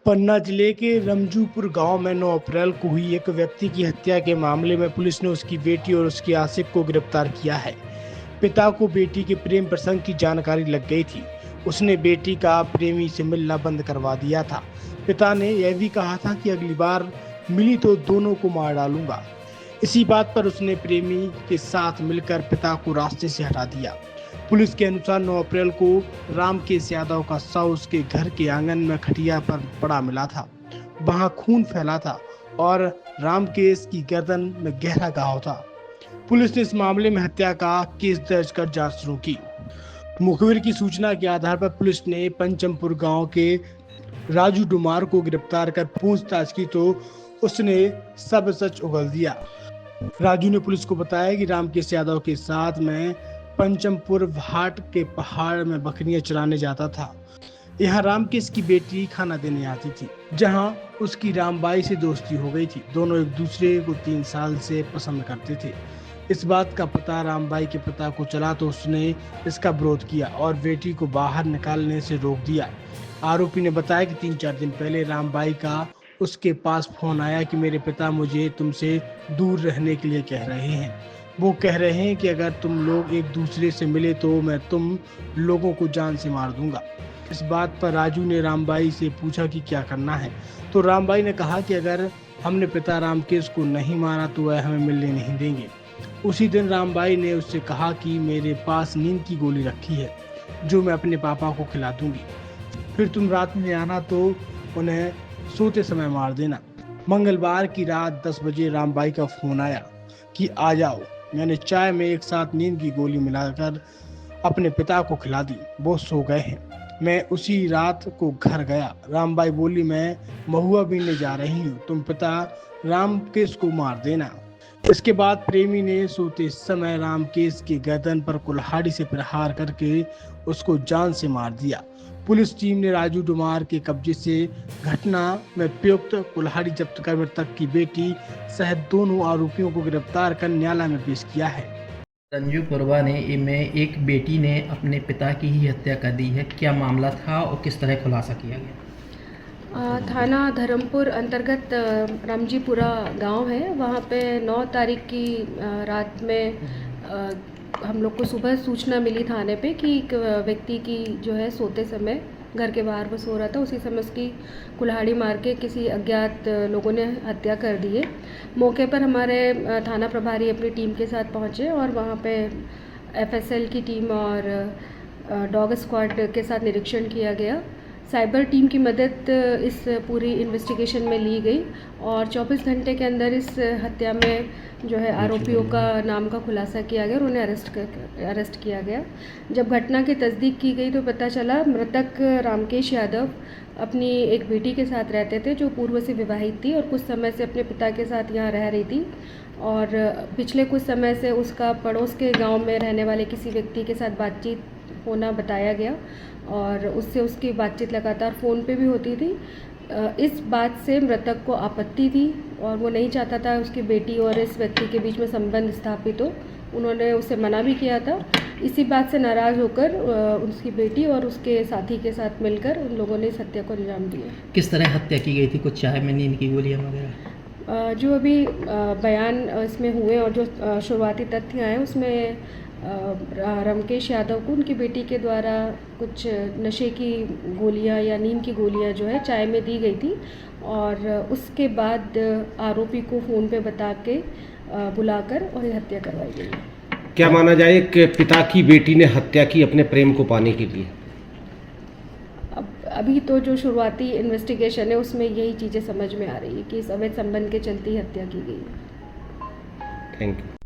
पन्ना जिले के रमजूपुर गांव में 9 अप्रैल को हुई एक व्यक्ति की हत्या के मामले में पुलिस ने उसकी बेटी और उसके आशिक को गिरफ्तार किया है। पिता को बेटी के प्रेम प्रसंग की जानकारी लग गई थी। उसने बेटी का प्रेमी से मिलना बंद करवा दिया था। पिता ने यह भी कहा था कि अगली बार मिली तो दोनों को मार डालूंगा। इसी बात पर उसने प्रेमी के साथ मिलकर पिता को रास्ते से हटा दिया। पुलिस के अनुसार 9 अप्रैल को रामकेश यादव का शव उसके घर के आंगन में खटिया पर पड़ा मिला था। वहां खून फैला था और रामकेश की गर्दन में गहरा घाव था। पुलिस ने इस मामले में हत्या का केस दर्ज कर जांच शुरू की। मुखबिर की सूचना के आधार पर पुलिस ने पंचमपुर गांव के राजू डुमार को गिरफ्तार कर पूछताछ की तो उसने सब सच उगल दिया। राजू ने पुलिस को बताया कि रामकेश यादव के साथ में पंचमपुर घाट के पहाड़ में बकरियां चराने जाता था। यहाँ रामकेश की बेटी खाना देने आती थी, जहाँ उसकी रामबाई से दोस्ती हो गई थी। दोनों एक दूसरे को 3 साल से पसंद करते थे। इस बात का पता रामबाई के पिता को चला तो उसने इसका विरोध किया और बेटी को बाहर निकालने से रोक दिया। आरोपी ने बताया कि 3-4 दिन पहले रामबाई का उसके पास फोन आया कि मेरे पिता मुझे तुमसे दूर रहने के लिए कह रहे हैं। वो कह रहे हैं कि अगर तुम लोग एक दूसरे से मिले तो मैं तुम लोगों को जान से मार दूंगा। इस बात पर राजू ने रामबाई से पूछा कि क्या करना है, तो रामबाई ने कहा कि अगर हमने पिता रामकेश को नहीं मारा तो वह हमें मिलने नहीं देंगे। उसी दिन रामबाई ने उससे कहा कि मेरे पास नींद की गोली रखी है जो मैं अपने पापा को खिला दूंगी, फिर तुम रात में आना तो उन्हें सोते समय मार देना। मंगलवार की रात 10 बजे रामबाई का फोन आया कि आ जाओ। मैंने चाय में एक साथ नींद की गोली मिलाकर अपने पिता को खिला दी। वो सो गए हैं। मैं उसी रात को घर गया। रामबाई बोली, मैं महुआ बीनने जा रही हूँ, तुम पिता रामकेश को मार देना। इसके बाद प्रेमी ने सोते समय रामकेश की गर्दन पर कुल्हाड़ी से प्रहार करके उसको जान से मार दिया। पुलिस टीम ने राजू डुमार के कब्जे से घटना में प्रयुक्त कुल्हाड़ी जब्त कर मृतक की बेटी सहित दोनों आरोपियों को गिरफ्तार कर न्यायालय में पेश किया है। रंजूपुरवा में एक बेटी ने अपने पिता की ही हत्या कर दी है। क्या मामला था और किस तरह खुलासा किया गया? थाना धर्मपुर अंतर्गत रामजीपुरा गांव है। वहाँ पे 9 तारीख की रात में हम लोग को सुबह सूचना मिली थाने पे कि एक व्यक्ति की जो है सोते समय घर के बाहर वो सो रहा था, उसी समय उसकी कुल्हाड़ी मार के किसी अज्ञात लोगों ने हत्या कर दी है। मौके पर हमारे थाना प्रभारी अपनी टीम के साथ पहुँचे और वहाँ पे एफएसएल की टीम और डॉग स्क्वाड के साथ निरीक्षण किया गया। साइबर टीम की मदद इस पूरी इन्वेस्टिगेशन में ली गई और 24 घंटे के अंदर इस हत्या में जो है आरोपियों का नाम का खुलासा किया गया और उन्हें अरेस्ट किया गया। जब घटना की तस्दीक की गई तो पता चला मृतक रामकेश यादव अपनी एक बेटी के साथ रहते थे जो पूर्व से विवाहित थी और कुछ समय से अपने पिता के साथ यहाँ रह रही थी और पिछले कुछ समय से उसका पड़ोस के गाँव में रहने वाले किसी व्यक्ति के साथ बातचीत होना बताया गया और उससे उसकी बातचीत लगातार फ़ोन पे भी होती थी। इस बात से मृतक को आपत्ति थी और वो नहीं चाहता था उसकी बेटी और इस व्यक्ति के बीच में संबंध स्थापित हो। उन्होंने उसे मना भी किया था। इसी बात से नाराज़ होकर उसकी बेटी और उसके साथी के साथ मिलकर उन लोगों ने इस हत्या को अंजाम दिया। किस तरह हत्या की गई थी? कुछ चाय में नींद की गोलियां वगैरह? जो अभी बयान इसमें हुए और जो शुरुआती तथ्य आए उसमें रामकेश यादव को उनकी बेटी के द्वारा कुछ नशे की गोलियां या नींद की गोलियां जो है चाय में दी गई थी और उसके बाद आरोपी को फ़ोन पे बता के बुलाकर और ये हत्या करवाई गई है। क्या माना जाए कि पिता की बेटी ने हत्या की अपने प्रेम को पाने के लिए? अभी तो जो शुरुआती इन्वेस्टिगेशन है उसमें यही चीज़ें समझ में आ रही है कि इस अवैध संबंध के चलते हत्या की गई है। Thank you.